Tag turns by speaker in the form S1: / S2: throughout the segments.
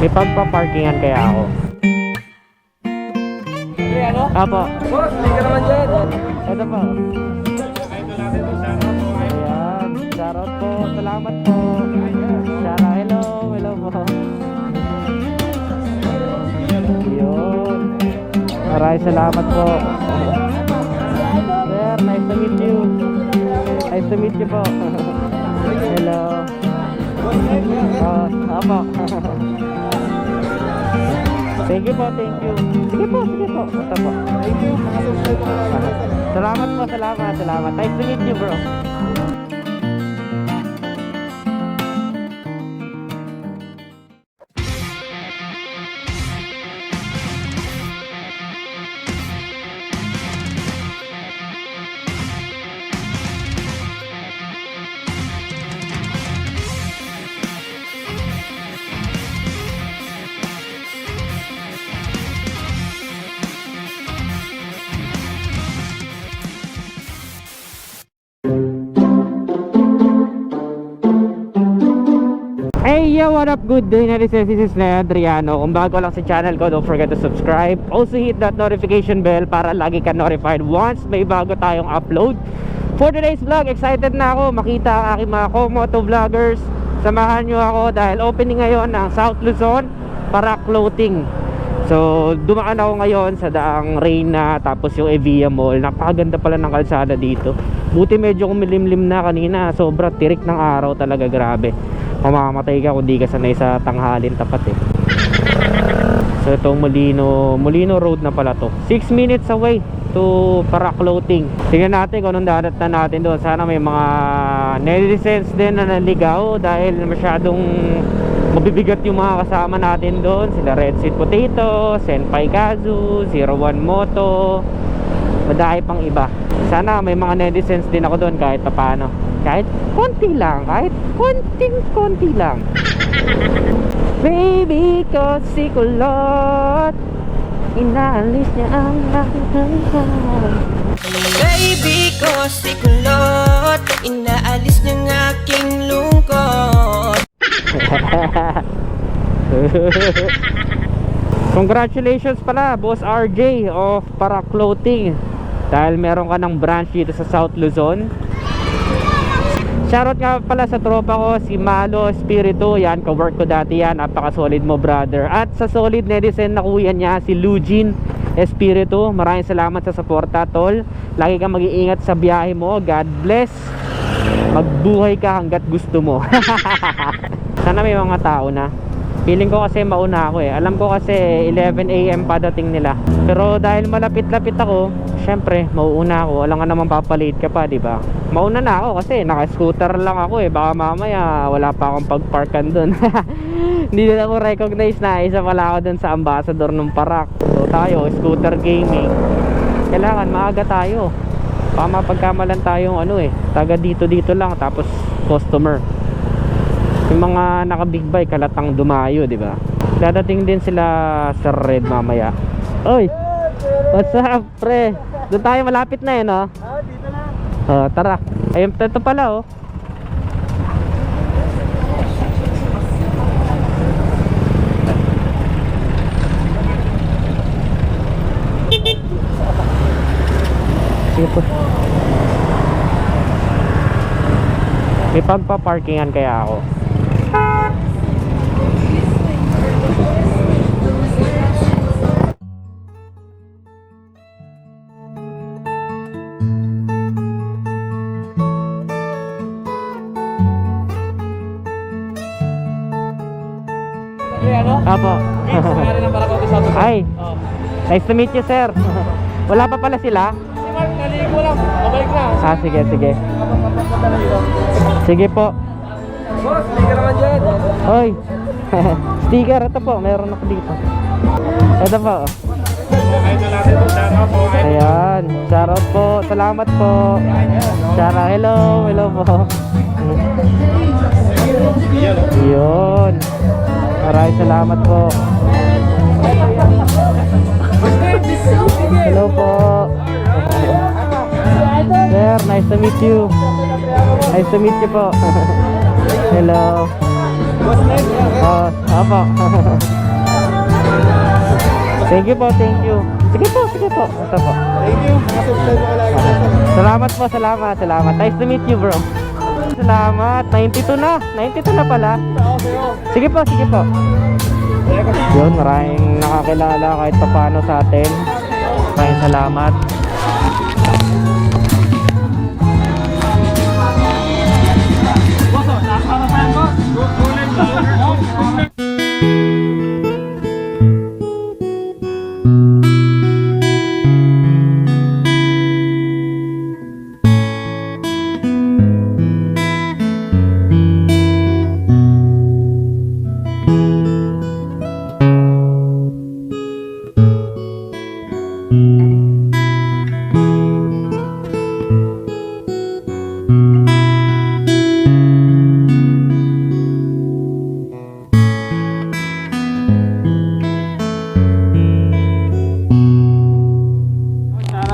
S1: May pagpa-parkingan kaya ako.
S2: Okay, ano?
S1: Apo.
S2: Boss, hindi ka naman dyan.
S1: Ito po. Ayan. Shoutout po. Salamat po. Shoutout. Hello. Hello po. Yun. Maraming salamat po. Sir, nice to meet you. Nice to meet you po. Hello. Apo. Thank you po, thank you. Sige po, sige po. Basta po.
S2: Thank you.
S1: Salamat po, salamat. Nice to meet you, bro. Hey yo, what up? Good day, netizens. This is Adriano. Kung bago lang sa channel ko, don't forget to subscribe. Also hit that notification bell para lagi ka notified once may bago tayong upload. For today's vlog, excited na ako makita ang aking mga co-moto vloggers. Samahan nyo ako dahil opening ngayon ng South Luzon para clothing. So dumaan ako ngayon sa daang Reyna, tapos yung Evia Mall. Napakaganda pala ng kalsada dito. Buti medyo kumilimlim na kanina. Sobra tirik ng araw talaga, grabe. Mamamatay ka kung di ka sanay sa tanghalin tapat eh. So itong Molino Road na pala to. 6 minutes away to para clothing. Tingnan natin kung anong dadatan natin doon. Sana may mga netizens din na naligaw dahil masyadong mabibigat yung mga kasama natin doon. Sila Red Sweet Potato, Senpai Kazu, 01 Moto, madami pang iba. Sana may mga netizens din ako doon kahit paano. Kahit konti lang, kahit konti lang. Baby ko si kulot, inaalis niya ang aking hanggang.
S3: Baby ko si kulot, inaalis niya ang aking lungkot.
S1: Congratulations pala, Boss RJ of Para Clothing, dahil meron ka ng branch dito sa South Luzon. Shoutout nga pala sa tropa ko, si Malo Espiritu. Yan, ka-work ko dati yan. Napaka-solid mo, brother. At sa solid netizen na kuya niya, si Lugin Espiritu. Maraming salamat sa suporta, tol. Lagi kang mag-iingat sa biyahe mo. God bless. Magbuhay ka hanggat gusto mo. Sana may mga tao na. Feeling ko kasi mauna ako eh. Alam ko kasi 11 AM pa dating nila. Pero dahil malapit-lapit ako, syempre mauuna ako. Alam nga naman papalate ka pa, di ba? Mauna na ako kasi naka-scooter lang ako eh. Baka mamaya wala pa akong pagparkan doon. Hindi na ako recognize na isa pala ako doon sa ambassador ng Parak. So tayo, scooter gaming. Kailangan maaga tayo. Baka mapagkamalan tayong ano eh, taga dito lang tapos customer. Yung mga naka big bike halatang dumayo, di ba? Dadating din sila sa Red mamaya. Oy, what's up, pre? Doon tayo, malapit na eh, no?
S2: Dito na.
S1: Tara. Ayun, ito pala, oh. Sige po. May pagpa-parkingan kaya ako.
S2: Okay, ano?
S1: Apo.
S2: Sumari ng para ko sa to.
S1: Ay, nice to meet you, sir. Wala pa pala sila?
S2: Si Mark, naligo lang. Pabalik na.
S1: Sige. Sige po.
S2: Boss, hindi ka naman dyan.
S1: Hoy. Sticker, ito po, meron ako dito. Ito po. Ayan, shoutout po. Salamat po. Shoutout, hello po. Yun. Maraming salamat po. Hello po. Sir, nice to meet you. Nice to meet you po. Hello.
S2: Boss Ned,
S1: Opo. Thank you po, thank you. Sige po. Ito po.
S2: Thank you. Nakasubscribe ako lagi.
S1: Salamat po, salamat. Nice to meet you, bro. Salamat. 92 na pala.
S2: Ako sa'yo.
S1: Sige po. Yun, maraming nakakilala kahit paano sa atin. Maraming salamat.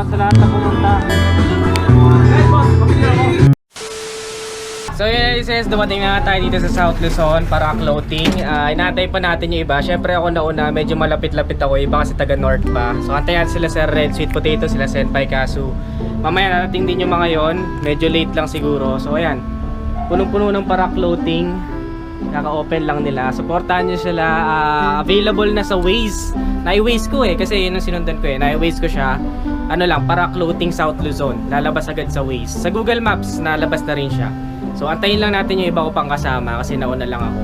S1: Sa lahat na pumunta. So yun, sis, dumating na tayo dito sa South Luzon para clothing. Inaantay pa natin yung iba. Syempre ako nauna, medyo malapit-lapit ako. Iba kasi taga North pa. So antayan sila Sir Red, Sweet Potato, sila Senpai Kasu. Mamaya narating din yung mga yon. Medyo late lang siguro. So ayan, punong-puno ng para clothing. Kaka-open lang nila. Supportahan nyo sila. Available na sa Waze. Na-i-Waze ko kasi yun ang sinundan ko Na-i-Waze ko siya. Ano lang, para clothing South Luzon. Lalabas agad sa Waze. Sa Google Maps, nalabas na rin siya. So antayin lang natin yung iba ko pang kasama kasi nauna lang ako.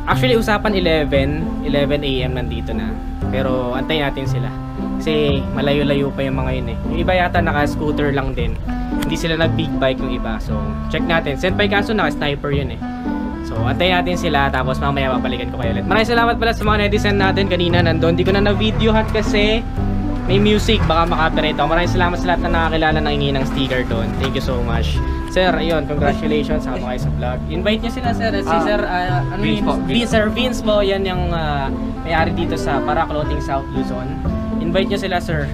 S1: Actually usapan 11 AM nandito na. Pero antayin natin sila. Kasi malayo-layo pa yung mga yun Yung iba yata naka-scooter lang din. Hindi sila nag-big bike yung iba. So check natin. Senpai Kaso naka-sniper yun So antayin natin sila tapos mamaya babalikan ko kayo ulit. Maraming salamat pala sa mga netizen natin kanina nandun. Hindi ko na na-videohan kasi may music, baka makapirate ako. Maraming salamat sa lahat na nakakilala ng hingi ng sticker doon. Thank you so much. Sir, ayun, congratulations sa kayo sa vlog. Invite niyo sila sir. Si Sir, ano yun? Sir Vince po, yan yung may-ari dito sa Para Clothing South Luzon. Invite niyo sila sir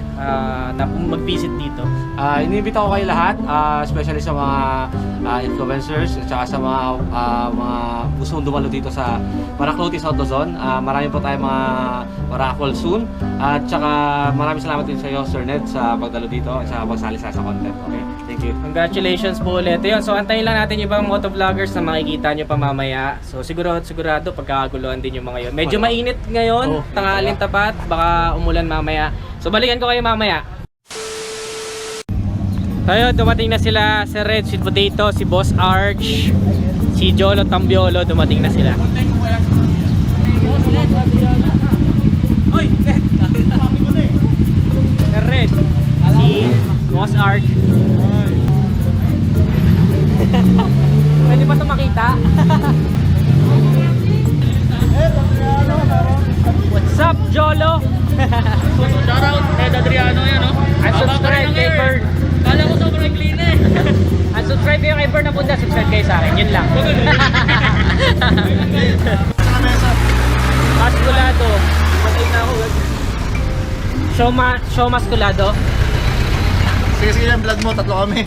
S1: na mag-visit dito.
S2: Inimbita ko kayo lahat, especially sa mga influencers at saka sa mga gustong dumalo dito sa Para Clothing South Luzon. Marami po tayong mga raffle soon. At saka maraming salamat din sa iyo Sir Ned sa pagdalo dito at sa pagsali sa content. Okay, thank you.
S1: Congratulations po ulit. Yun, so antayin lang natin yung ibang motovloggers na makikita nyo pa mamaya. So sigurado pagkakaguluhan din yung mga yun. Medyo mainit ngayon, tanghalin tapat, baka umulan mamaya. So balikan ko kayo mamaya. Tayo, dumating na sila Sir Red, Sweet Potato, si Boss Arch, si Jolo Tambiolo, dumating na sila. Sir Red, si Boss Arch. Pwede ba ito makita? What's up, Jolo?
S2: Shoutout Ed Adriano yan
S1: Unsubscribe kay Bird.
S2: Kala ko sobrang clean
S1: Unsubscribe kayo kay Bird na punta, subscribe kayo sa akin. Yun lang. Masculado.
S2: Patay na ako.
S1: Show Masculado.
S4: Sige yan, vlog mo, tatlo kami.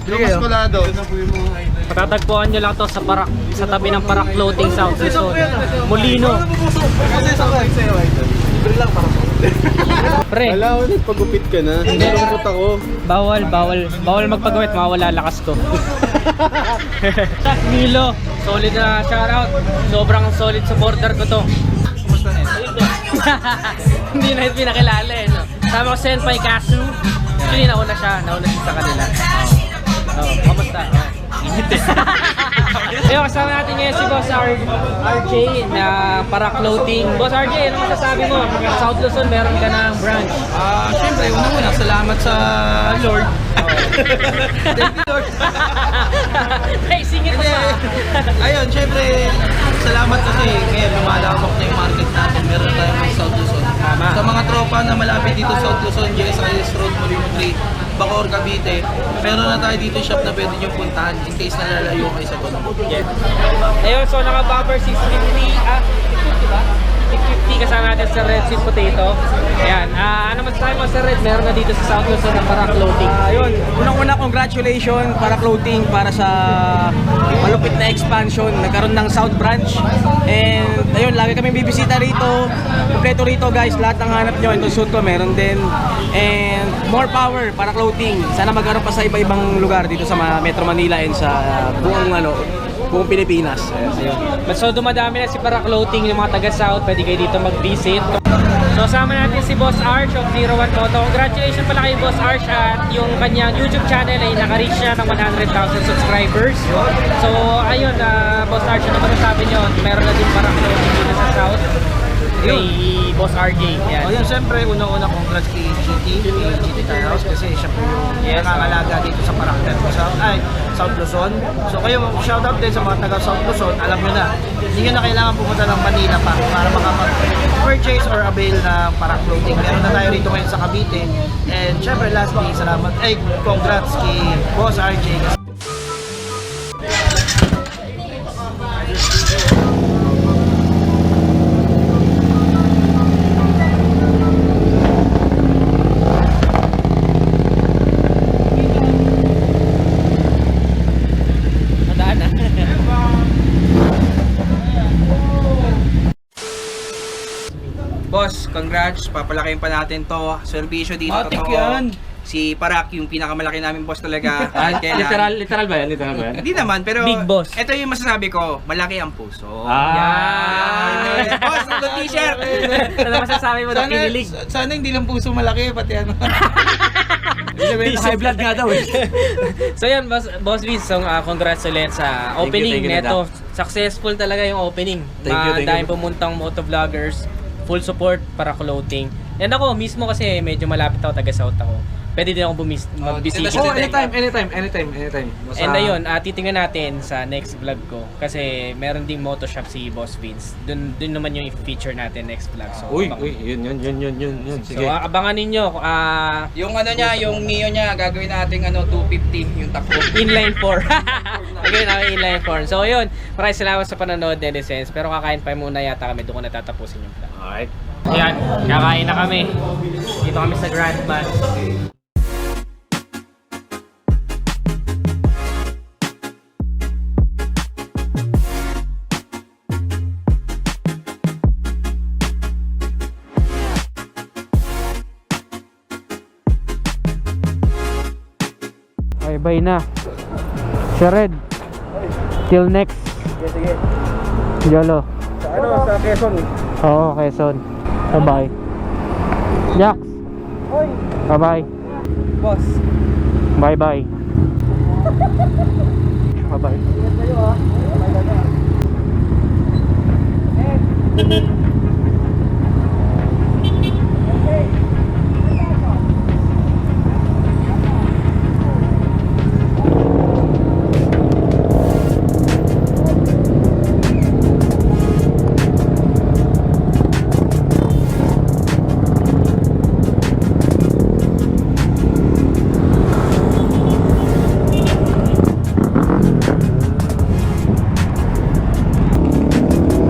S4: Yung maskulado.
S1: Patatagpuan nyo lang to sa tabi ng Para Clothing South Luzon. Molino.
S4: Kasi sa vlog sa'yo, idol. Libre lang para sa
S1: Pre,
S4: Wala, nagpagupit ka na. Hindi lungkot ako.
S1: bawal magpagawit, mawala lakas ko. Milo, solid na shoutout. Sobrang solid supporter ko to.
S4: Kumusta na
S1: Hindi na ito pinakilala no? Tama ko Senpai Kasu. Actually, nauna siya sa kanila. Kamusta? Ayun, kasama natin ngayon si Boss RJ na Para Clothing. Boss RJ, ano masasabi mo? South Luzon, meron ka ng branch.
S2: Siyempre, unang-una, salamat sa Lord.
S4: Thank you, Lord.
S1: Ay, singit mo pa.
S4: Ayun, syempre, salamat kasi ngayon lumalawak na yung market natin. Meron tayong South Luzon.
S1: Tama.
S4: Sa mga tropa na malapit dito sa South Luzon, GSIS Road, Molino 3, Bacoor, Cavite, meron na tayo dito shop na pwede nyo puntahan in case nalalayo kayo sa Tondo.
S1: Yes. Ayun, so naka-bumper 650, 650 ba? 50-50 kasama natin sa Red Sweet Potato. Ayan, ano masasabi mo sa Red? Meron na dito sa South Luzon ng Para Clothing.
S5: Ayun, unang-una congratulations para clothing para sa malupit na expansion. Nagkaroon ng South Branch. And ayun, lagi kami bibisita rito. Kompleto rito guys, lahat ng hanap nyo. Itong suit ko meron din. And more power para clothing. Sana magkaroon pa sa iba-ibang lugar dito sa Metro Manila and sa buong Pilipinas. Ayun.
S1: So dumadami na si Para Clothing, yung mga taga South, pwede kayo dito mag-visit. So sama natin si Boss Arch of 01 Moto. Congratulations pala kay Boss Arch at yung kanyang YouTube channel ay naka-reach siya ng 100,000 subscribers. So ayun, Boss Arch, ano ba nasabi nyo? Meron na din Para Clothing dito sa South. Kay Boss RJ. Yan.
S4: O yun, siyempre, unang-una congrats kay GT Tire House kasi siya po yung nakangalaga dito sa Paraklet ko South Luzon. So kayo, shoutout din sa mga taga South Luzon, alam nyo na, hindi nyo na kailangan pumunta ng Manila pa para makapag-purchase or avail ng Para Clothing. Meron na tayo rito ngayon sa Cavite. And siyempre, lastly, congrats kay Boss RJ.
S5: Boss, congrats. Papalakihin pa natin to. Serbisyo dito.
S4: Matik
S5: totoo.
S4: yan.
S5: Si Parak, yung pinakamalaki namin boss talaga.
S2: Literal ba yan?
S5: Hindi naman, pero
S1: Big boss.
S5: ito yung masasabi ko, malaki ang puso.
S1: Yan.
S5: Boss, ang t-shirt!
S1: Ano masasabi mo na kinilig?
S4: Sana hindi lang puso malaki, pati ano.
S2: High blood nga daw eh.
S1: So yan, Boss Vince, so, congrats ulit sa opening
S2: thank you,
S1: neto. Successful talaga yung opening.
S2: Thank you.
S1: Dahil pumuntang motovloggers, full support Para Clothing. And ako mismo kasi medyo malapit ako, taga South ako. Pwede din ako magbisita.
S2: Oh, anytime. Basta,
S1: And ayun, titingnan natin sa next vlog ko kasi meron ding moto shop si Boss Vince. Dun naman yung i-feature natin next vlog. So,
S2: yun.
S1: So,
S2: Sige.
S1: abangan ninyo.
S5: Yung ano niya, yung Mio niya, gagawin natin 250 yung takbo.
S1: Inline 4. Again, inline 4. So, yun. Maraming salamat sa panonood, Netizens. Pero kakain pa muna yata kami. Doon ko natatapusin yung vlog.
S2: Alright.
S1: Ayan, kakain na kami. Dito kami sa Grand Bus. Bye na. Shared. Till next.
S4: Sige.
S1: Yolo.
S4: Sa Quezon.
S1: Oo, Quezon. Bye-bye. Jax. Bye-bye.
S5: Boss.
S1: Bye-bye. Bye-bye.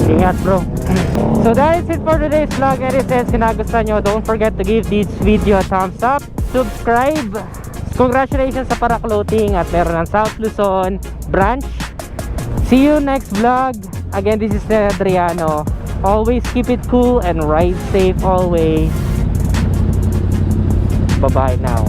S1: Ingat bro. So that is it for today's vlog. Netizens, kung nagustuhan nyo, don't forget to give this video a thumbs up, subscribe. Congratulations sa Para Clothing at meron ng South Luzon branch. See you next vlog. Again, this is Adriano. Always keep it cool and ride safe always. Bye bye now.